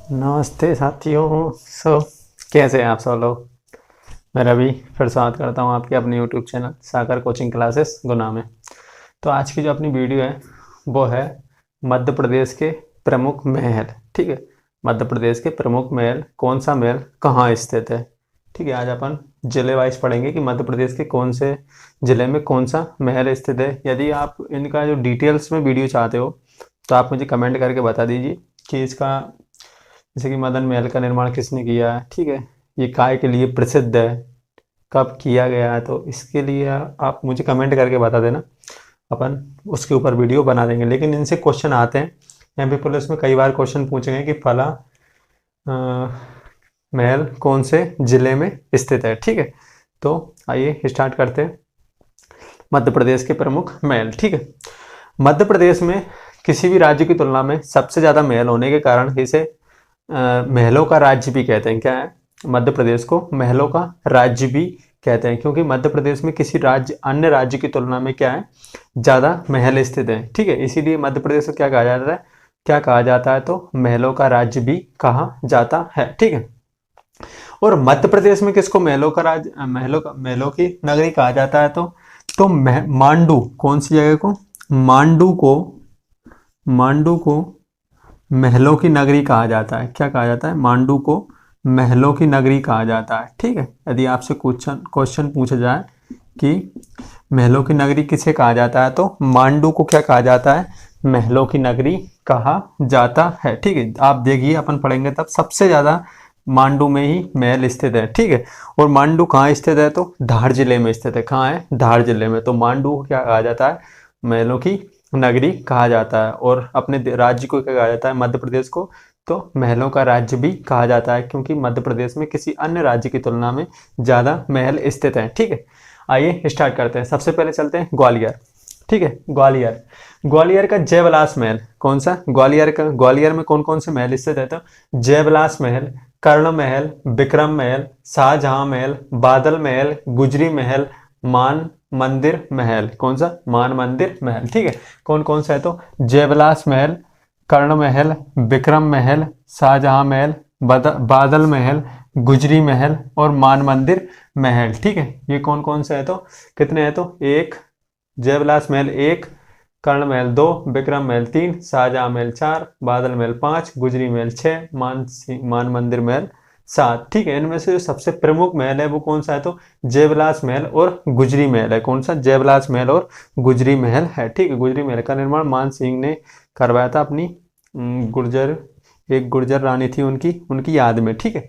नमस्ते साथियों। कैसे हैं आप सब लोग। मैं रवि फिर स्वागत करता हूं आपके अपने यूट्यूब चैनल सागर कोचिंग क्लासेस गुना में। तो आज की जो अपनी वीडियो है वो है मध्य प्रदेश के प्रमुख महल। ठीक है, मध्य प्रदेश के प्रमुख महल, कौन सा महल कहाँ स्थित है। ठीक है, आज अपन जिले वाइज पढ़ेंगे कि मध्य प्रदेश के कौन से जिले में कौन सा महल स्थित है। यदि आप इनका जो डिटेल्स में वीडियो चाहते हो तो आप मुझे कमेंट करके बता दीजिए कि इसका, जैसे कि मदन महल का निर्माण किसने किया है, ठीक है, ये काय के लिए प्रसिद्ध है, कब किया गया है, तो इसके लिए आप मुझे कमेंट करके बता देना, अपन उसके ऊपर वीडियो बना देंगे। लेकिन इनसे क्वेश्चन आते हैं, यहाँ पे पुलिस में कई बार क्वेश्चन पूछे गए कि फला महल कौन से जिले में स्थित है। ठीक है, तो आइए स्टार्ट करते हैं मध्य प्रदेश के प्रमुख महल। ठीक है, मध्य प्रदेश में किसी भी राज्य की तुलना में सबसे ज़्यादा महल होने के कारण इसे महलों का राज्य भी कहते हैं। क्या है, मध्य प्रदेश को महलों का राज्य भी कहते हैं, क्योंकि मध्य प्रदेश में किसी राज्य अन्य राज्य की तुलना में क्या है, ज़्यादा महल स्थित है। ठीक है, इसीलिए मध्य प्रदेश को क्या कहा जाता है, क्या कहा जाता है, तो महलों का राज्य भी कहा जाता है। ठीक है, और मध्य प्रदेश में किसको महलों का राज्य, महलों की नगरी कहा जाता है, तो मांडू, कौन सी जगह को, मांडू को महलों की नगरी कहा जाता है। क्या कहा जाता है, मांडू को महलों की नगरी कहा जाता है। ठीक है, यदि आपसे क्वेश्चन पूछा जाए कि महलों की नगरी किसे कहा जाता है, तो मांडू को क्या कहा जाता है, महलों की नगरी कहा जाता है। ठीक है, आप देखिए अपन पढ़ेंगे तब सबसे ज़्यादा मांडू में ही महल स्थित है। ठीक है, और मांडू कहाँ स्थित है, तो धार जिले में स्थित है। कहाँ है, धार जिले में। तो मांडू को क्या कहा जाता है, महलों की नगरी कहा जाता है। और अपने राज्य को क्या कहा जाता है, मध्य प्रदेश को, तो महलों का राज्य भी कहा जाता है, क्योंकि मध्य प्रदेश में किसी अन्य राज्य की तुलना में ज़्यादा महल स्थित हैं। ठीक है, आइए स्टार्ट करते हैं। सबसे पहले चलते हैं ग्वालियर। ठीक है, ग्वालियर, ग्वालियर का जयविलास महल, कौन सा, ग्वालियर में कौन कौन से महल स्थित है, तो जयविलास महल, कर्ण महल, विक्रम महल, शाहजहां महल, बादल महल, गुजरी महल, मान मंदिर महल। कौन सा, मान मंदिर महल। ठीक है, कौन कौन सा है, तो जयविलास महल, कर्ण महल, विक्रम महल, शाहजहां महल, बादल महल, गुजरी महल और मान मंदिर महल। ठीक है, ये कौन कौन से है, तो कितने हैं, तो एक, जयविलास महल एक, कर्ण महल दो, विक्रम महल तीन, शाहजहां महल चार, बादल महल पांच, गुजरी महल छह, मान मंदिर महल सात। ठीक है, इनमें से जो सबसे प्रमुख महल है वो कौन सा है, तो जयविलास महल और गुजरी महल है। कौन सा, जयविलास महल और गुजरी महल है। ठीक है, गुजरी महल का निर्माण मान सिंह ने करवाया था अपनी गुर्जर, एक गुर्जर रानी थी उनकी उनकी याद में। ठीक है,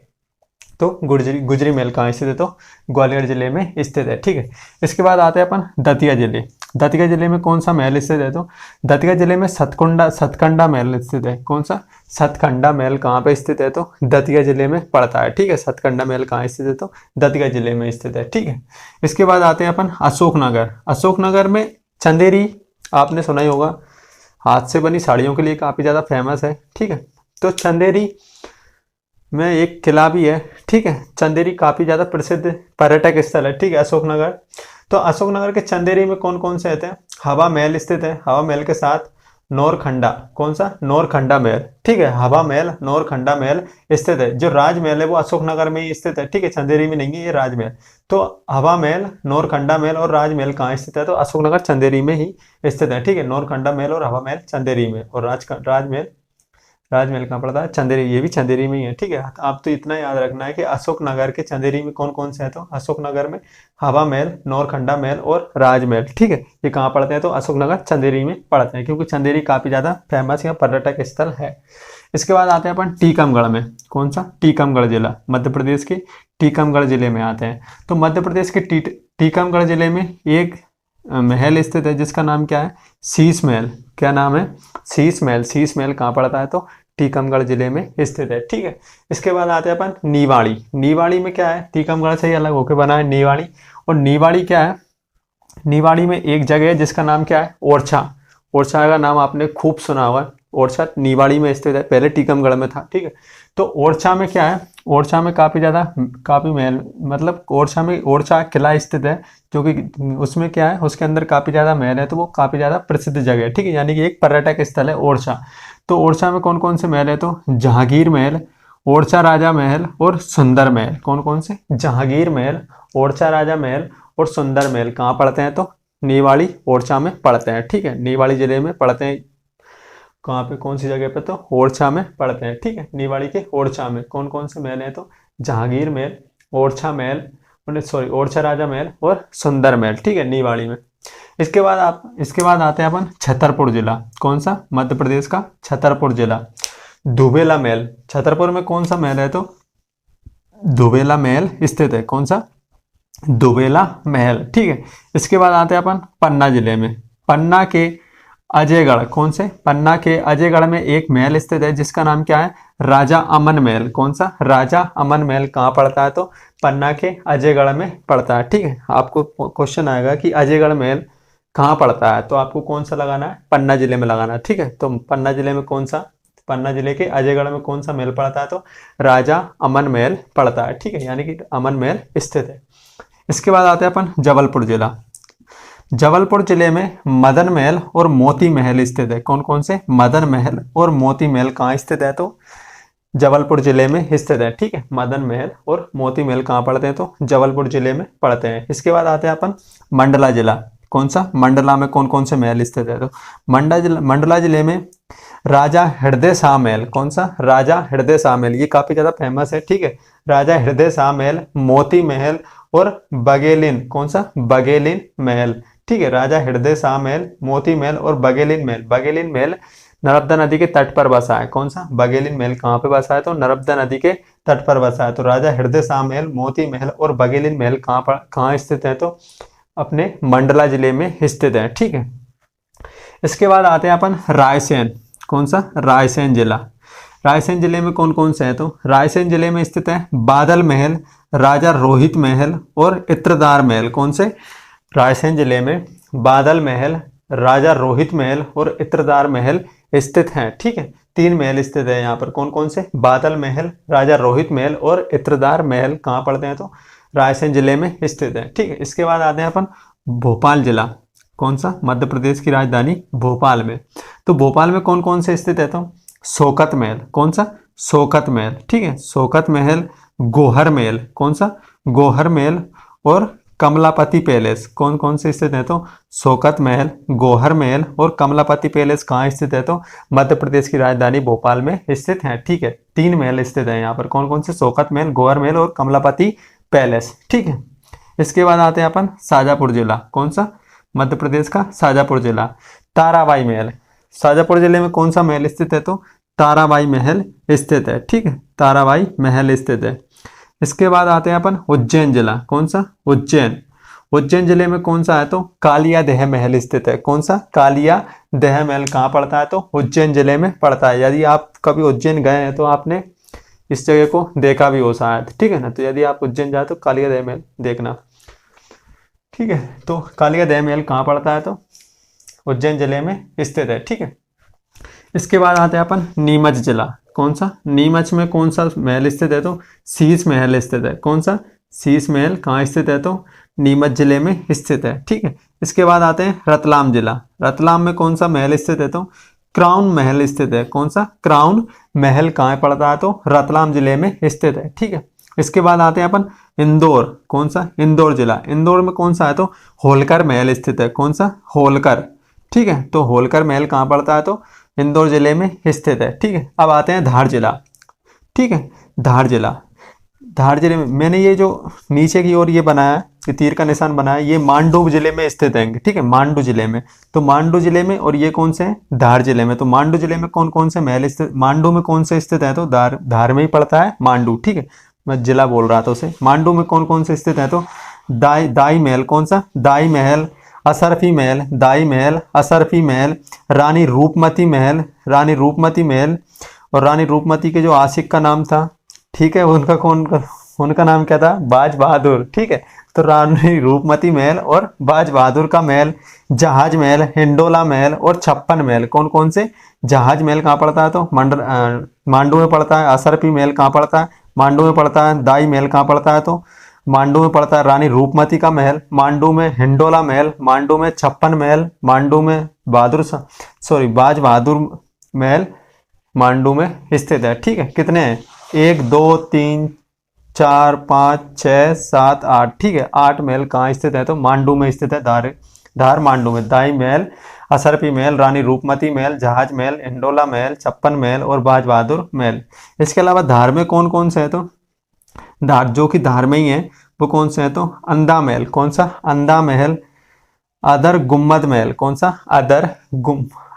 तो गुजरी महल कहाँ स्थित है, तो ग्वालियर जिले में स्थित है। ठीक है, इसके बाद आते हैं अपन दतिया जिले। दतिया जिले में कौन सा महल स्थित है, तो दतिया जिले में सतकंडा महल स्थित है। कौन सा, सतकंडा महल कहाँ पे स्थित है, तो दतिया जिले में पड़ता है। ठीक है, सतकंडा महल कहाँ स्थित है, तो दतिया जिले में स्थित है। ठीक है, इसके बाद आते हैं अपन अशोकनगर। अशोकनगर में चंदेरी, आपने सुना ही होगा, हाथ से बनी साड़ियों के लिए काफ़ी ज़्यादा फेमस है। ठीक है, तो चंदेरी में एक किला भी है। ठीक है, चंदेरी काफ़ी ज़्यादा प्रसिद्ध पर्यटक स्थल है। ठीक है, अशोकनगर, तो अशोकनगर के चंदेरी में कौन कौन से रहते हैं, हवा महल स्थित है, हवा महल के साथ नौरखंडा, कौन सा, नौरखंडा महल। ठीक है, हवा महल, नौरखंडा महल स्थित है। जो राजमहल है वो अशोकनगर में ही स्थित है। ठीक है, चंदेरी में नहीं है ये राजमहल। तो हवा महल, नौरखंडा महल और राजमहल कहाँ स्थित है, तो अशोकनगर चंदेरी में ही स्थित है। ठीक है, नौरखंडा महल और हवा महल चंदेरी में, और राजमहल कहाँ पड़ता है, चंदेरी, ये भी चंदेरी में ही है। ठीक है, आप तो इतना याद रखना है कि अशोकनगर के चंदेरी में कौन कौन से हैं, तो अशोकनगर में हवा महल, नौरखंडा महल और राजमहल। ठीक है, ये कहाँ पड़ते हैं, तो अशोकनगर चंदेरी में पड़ते हैं, क्योंकि चंदेरी काफ़ी ज़्यादा फेमस या पर्यटक स्थल है। इसके बाद आते हैं अपन टीकमगढ़ में। कौन सा, टीकमगढ़ जिला, मध्य प्रदेश के टीकमगढ़ जिले में आते हैं। तो मध्य प्रदेश के टीकमगढ़ जिले में एक महल स्थित है जिसका नाम क्या है, शीश महल। क्या नाम है, शीश महल। शीश महल कहाँ पड़ता है, तो टीकमगढ़ जिले में स्थित है। ठीक है, इसके बाद आते हैं अपन निवाड़ी। निवाड़ी में क्या है, टीकमगढ़ से ही अलग होकर बना है निवाड़ी। और निवाड़ी क्या है, निवाड़ी में एक जगह है जिसका नाम क्या है, ओरछा। ओरछा का नाम आपने खूब सुना होगा। ओरछा निवाड़ी में स्थित है, पहले टीकमगढ़ में था। ठीक है, तो ओरछा में क्या है, ओरछा में काफ़ी महल, मतलब ओरछा किला स्थित है, जो कि उसमें क्या है, उसके अंदर काफ़ी ज़्यादा महल है, तो वो काफ़ी ज़्यादा प्रसिद्ध जगह है। ठीक है, यानी कि एक पर्यटक स्थल है ओरछा। तो ओरछा में कौन कौन से महल है? तो जहांगीर महल, ओरछा राजा महल और सुंदर महल। कौन कौन से? जहांगीर महल, ओरछा राजा महल और सुंदर महल कहाँ पड़ते हैं? तो निवाड़ी ओरछा में पड़ते हैं। ठीक है, निवाड़ी जिले में पड़ते हैं। कहाँ पे, कौन सी जगह पे? तो ओरछा में पड़ते हैं। ठीक है, निवाड़ी के ओरछा में कौन कौन से महल हैं? तो जहांगीर महल, ओरछा महल, सॉरी ओरछा राजा महल और सुंदर महल। ठीक है, निवाड़ी में। इसके बाद आते हैं अपन छतरपुर जिला। कौन सा? मध्य प्रदेश का छतरपुर जिला। दुबेला महल, छतरपुर में कौन सा महल है? तो दुबेला महल स्थित है। कौन सा? दुबेला महल। ठीक है, इसके बाद आते हैं अपन पन्ना जिले में। पन्ना के अजयगढ़, कौन से? पन्ना के अजयगढ़ में एक महल स्थित है जिसका नाम क्या है? राजा अमन महल। कौन सा? राजा अमन महल कहाँ पड़ता है? तो पन्ना के अजयगढ़ में पड़ता है। ठीक है, आपको क्वेश्चन आएगा कि अजयगढ़ महल कहाँ पड़ता है, तो आपको कौन सा लगाना है? पन्ना जिले में लगाना है। ठीक है, तो पन्ना जिले में कौन सा? पन्ना जिले के अजयगढ़ में कौन सा महल पड़ता है? तो राजा अमन महल पड़ता है। ठीक है, यानी कि अमन महल स्थित है। इसके बाद आते हैं अपन जबलपुर जिला। जबलपुर जिले में मदन महल और मोती महल स्थित है। कौन कौन से? मदन महल और मोती महल कहाँ स्थित है? तो जबलपुर जिले में स्थित है। ठीक है, मदन महल और मोती महल कहाँ पड़ते हैं? तो जबलपुर जिले में पड़ते हैं। इसके बाद आते हैं अपन मंडला जिला। कौन सा? मंडला में कौन कौन से महल स्थित है? तो मंडला जिले में राजा हृदय शाह महल। कौन सा? राजा हृदय शाह महल, ये काफी ज्यादा फेमस है। ठीक है, राजा हृदय शाह महल, मोती महल और बघेलिन। कौन सा? बघेलिन महल। ठीक है, राजा हृदय शाह महल, मोती महल और बघेलिन महल। बघेलिन महल नर्मदा नदी के तट पर बसा है। कौन सा? बघेलिन महल कहाँ पे बसा है? तो नर्मदा नदी के तट पर बसा है। तो राजा हृदय शाह महल, मोती महल और बघेलिन महल कहाँ स्थित है? तो अपने मंडला जिले में स्थित है। ठीक है, इसके बाद आते हैं अपन रायसेन। कौन सा? रायसेन जिला। रायसेन जिले में कौन कौन से हैं? तो रायसेन जिले में स्थित है बादल महल, राजा रोहित महल और इत्रदार महल। कौन से? रायसेन जिले में बादल महल, राजा रोहित महल और इत्रदार महल स्थित हैं। ठीक है, 3 महल स्थित है यहाँ पर। कौन कौन से? बादल महल, राजा रोहित महल और इत्रदार महल कहाँ पड़ते हैं? तो रायसेन जिले में स्थित है। ठीक है, इसके बाद आते हैं अपन भोपाल जिला। कौन सा? मध्य प्रदेश की राजधानी भोपाल में। तो भोपाल में कौन कौन से स्थित है? तो शोकत महल। कौन सा? शोकत महल। ठीक है, शोकत महल, गोहर महल। कौन सा? गोहर महल और कमलापति पैलेस। कौन कौन से स्थित है? तो शोकत महल, गोहर महल और कमलापति पैलेस कहाँ स्थित है? तो मध्य प्रदेश की राजधानी भोपाल में स्थित है। ठीक है, 3 महल स्थित है यहाँ पर। कौन कौन से? शोकत महल, गोहर महल और कमलापति पैलेस। ठीक है, इसके बाद आते हैं अपन शाजापुर जिला। कौन सा? मध्य प्रदेश का शाजापुर जिला। ताराबाई महल। शाजापुर जिले में कौन सा महल स्थित है? तो ताराबाई महल स्थित है। ठीक है, ताराबाई महल स्थित है। इसके बाद आते हैं अपन उज्जैन जिला। कौन सा? उज्जैन। उज्जैन जिले में कौन सा है? तो कालिया देह महल स्थित है। कौन सा? कालिया देह महल कहाँ पड़ता है? तो उज्जैन जिले में पड़ता है। यदि आप कभी उज्जैन गए हैं तो आपने इस जगह को देखा भी हो शायद। ठीक है ना, तो यदि आप उज्जैन जाए तो कालिया देह महल देखना। ठीक है, तो कालिया देह महल कहाँ पड़ता है? तो उज्जैन जिले में स्थित है। ठीक है, इसके बाद आते हैं अपन नीमच जिला। कौन सा? नीमच में कौन सा महल स्थित है? तो शीश महल स्थित है। कौन सा? शीश महल कहाँ स्थित है? तो नीमच जिले में स्थित है। ठीक है, इसके बाद आते हैं रतलाम जिला। रतलाम में कौन सा महल स्थित है? तो क्राउन महल स्थित है। कौन सा? क्राउन महल कहाँ पड़ता है? तो रतलाम जिले में स्थित है। ठीक है, इसके बाद आते हैं अपन इंदौर। कौन सा? इंदौर जिला। इंदौर में कौन सा है? तो होलकर महल स्थित है। कौन सा? होलकर। ठीक है, तो होलकर महल कहाँ पड़ता है? तो इंदौर जिले में स्थित है। ठीक है, अब आते हैं धार जिला। ठीक है, धार जिला। धार जिले में मैंने ये जो नीचे की ओर ये बनाया, ये तीर का निशान बनाया, ये मांडू जिले में स्थित है। ठीक है, मांडू जिले में। तो मांडू जिले में, और ये कौन से हैं? धार जिले में। तो मांडू जिले में कौन कौन से महल स्थित? मांडू में कौन से स्थित है? तो धार में ही पड़ता है मांडू। ठीक है, मैं जिला बोल रहा था उसे। मांडू में कौन कौन से स्थित है? तो दाई महल। कौन सा? दाई महल, असरफी महल, दाई महल, असरफी महल, रानी रूपमती महल, रानी रूपमती महल। और रानी रूपमती के जो आशिक का नाम था, ठीक है, उनका नाम क्या था? बाज बहादुर। ठीक है, तो रानी रूपमती महल और बाज बहादुर का महल, जहाज महल, हिंडोला महल और 56 महल। कौन कौन से? जहाज महल कहाँ पड़ता है? तो मांडू में पड़ता है। असरफी महल कहाँ पड़ता है? मांडू में पड़ता है। दाई महल कहाँ पड़ता है? तो मांडू में पड़ता है। रानी रूपमती का महल मांडू में, हिंडोला महल मांडू में, 56 महल मांडू में, बाज बहादुर महल मांडू में स्थित है। ठीक है, कितने हैं? 1 2 3 4 5 6 7 8। ठीक है, 8 महल कहाँ स्थित है? तो मांडू में स्थित है। धार धार मांडू में। दाई महल, असरपी महल, रानी रूपमती महल, जहाज महल, इंडोला महल, छप्पन महल और बाज बहादुर महल। इसके अलावा धार में कौन कौन से है? तो धार जो कि धार में ही है वो कौन से है? तो अंधा महल। कौन सा? अंधा महल। अदर गुम्मद महल। कौन सा?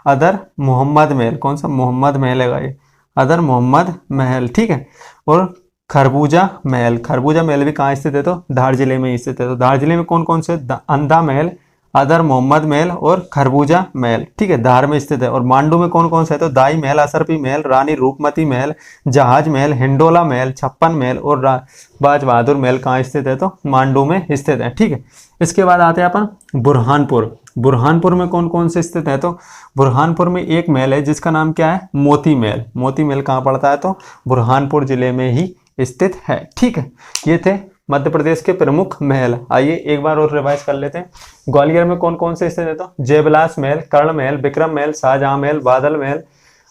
अदर मोहम्मद महल। कौन सा? मोहम्मद महल है ये, अदर मोहम्मद महल। ठीक है, और खरबूजा महल। खरबूजा महल भी कहाँ स्थित है? तो धार जिले में स्थित है। तो धार जिले में कौन कौन से? अंधा महल, अदर मोहम्मद महल और खरबूजा महल। ठीक है, धार में स्थित है। और मांडू में कौन कौन से है? तो दाई महल, असरपी महल, रानी रूपमती महल, जहाज महल, हिंडोला महल, छप्पन महल और बाज बहादुर महल कहाँ स्थित है? तो मांडू में स्थित है। ठीक है, इसके बाद आते हैं अपन बुरहानपुर। बुरहानपुर में कौन कौन से स्थित है? तो बुरहानपुर में एक महल है जिसका नाम क्या है? मोती महल। मोती महल कहाँ पड़ता है? तो बुरहानपुर जिले में ही स्थित है। ठीक है, ये थे मध्य प्रदेश के प्रमुख महल। आइए एक बार और रिवाइज कर लेते हैं। ग्वालियर में कौन कौन से स्थित है? तो जयविलास महल, कर्ण महल, विक्रम महल, शाहजहां महल, बादल महल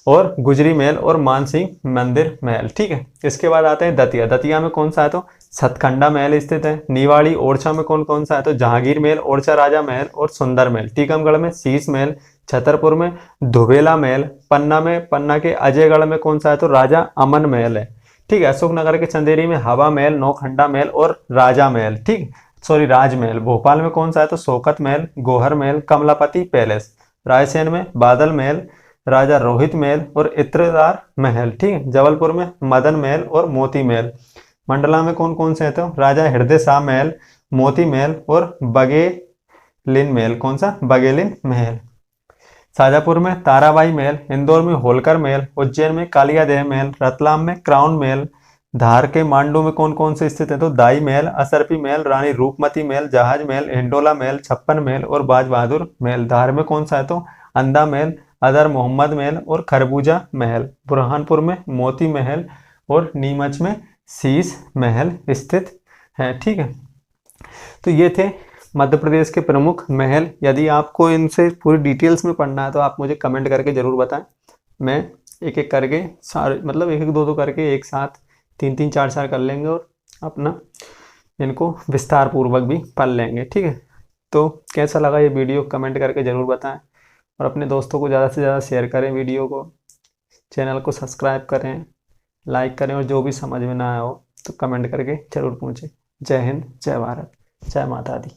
और गुजरी महल और मानसिंह मंदिर महल। ठीक है, इसके बाद आते हैं दतिया। दतिया में कौन सा है? तो सतखंडा महल स्थित है। निवाड़ी ओरछा में कौन कौन सा है? तो जहांगीर महल, ओरछा राजा महल और सुंदर महल। टीकमगढ़ में शीश महल, छतरपुर में धुबेला महल, पन्ना के अजयगढ़ में कौन सा है? तो राजा अमन महल है। ठीक है, अशोकनगर के चंदेरी में हवा महल, नौखंडा महल और राजा महल। ठीक, सॉरी राजमहल। भोपाल में कौन सा है? तो शौकत महल, गोहर महल, कमलापति पैलेस। रायसेन में बादल महल, राजा रोहित महल और इत्रदार महल। ठीक है, जबलपुर में मदन महल और मोती महल। मंडला में कौन कौन से हैं? तो राजा हृदय शाह महल, मोती महल और बघेलिन महल। कौन सा? बघेलिन महल। शाजापुर में ताराबाई महल, इंदौर में होलकर महल, उज्जैन में कालियादेह महल, रतलाम में क्राउन महल। धार के मांडू में कौन कौन से स्थित है? तो दाई महल, असरपी महल, रानी रूपमती महल, जहाज महल, हिंडोला महल, छप्पन महल और बाज बहादुर महल। धार में कौन सा है? तो अंधा महल, अदर मोहम्मद महल और खरबूजा महल। बुरहानपुर में मोती महल और नीमच में शीश महल स्थित है। ठीक है, तो ये थे मध्य प्रदेश के प्रमुख महल। यदि आपको इनसे पूरी डिटेल्स में पढ़ना है तो आप मुझे कमेंट करके ज़रूर बताएं। मैं एक एक करके सारे मतलब एक एक दो दो करके एक साथ 3 3 4 4 कर लेंगे और अपना इनको विस्तार पूर्वक भी पढ़ लेंगे। ठीक है, तो कैसा लगा ये वीडियो कमेंट करके ज़रूर बताएं और अपने दोस्तों को ज़्यादा से ज़्यादा शेयर करें वीडियो को, चैनल को सब्सक्राइब करें, लाइक करें और जो भी समझ में ना आया हो तो कमेंट करके ज़रूर पूछें। जय हिंद, जय भारत, जय माता दी।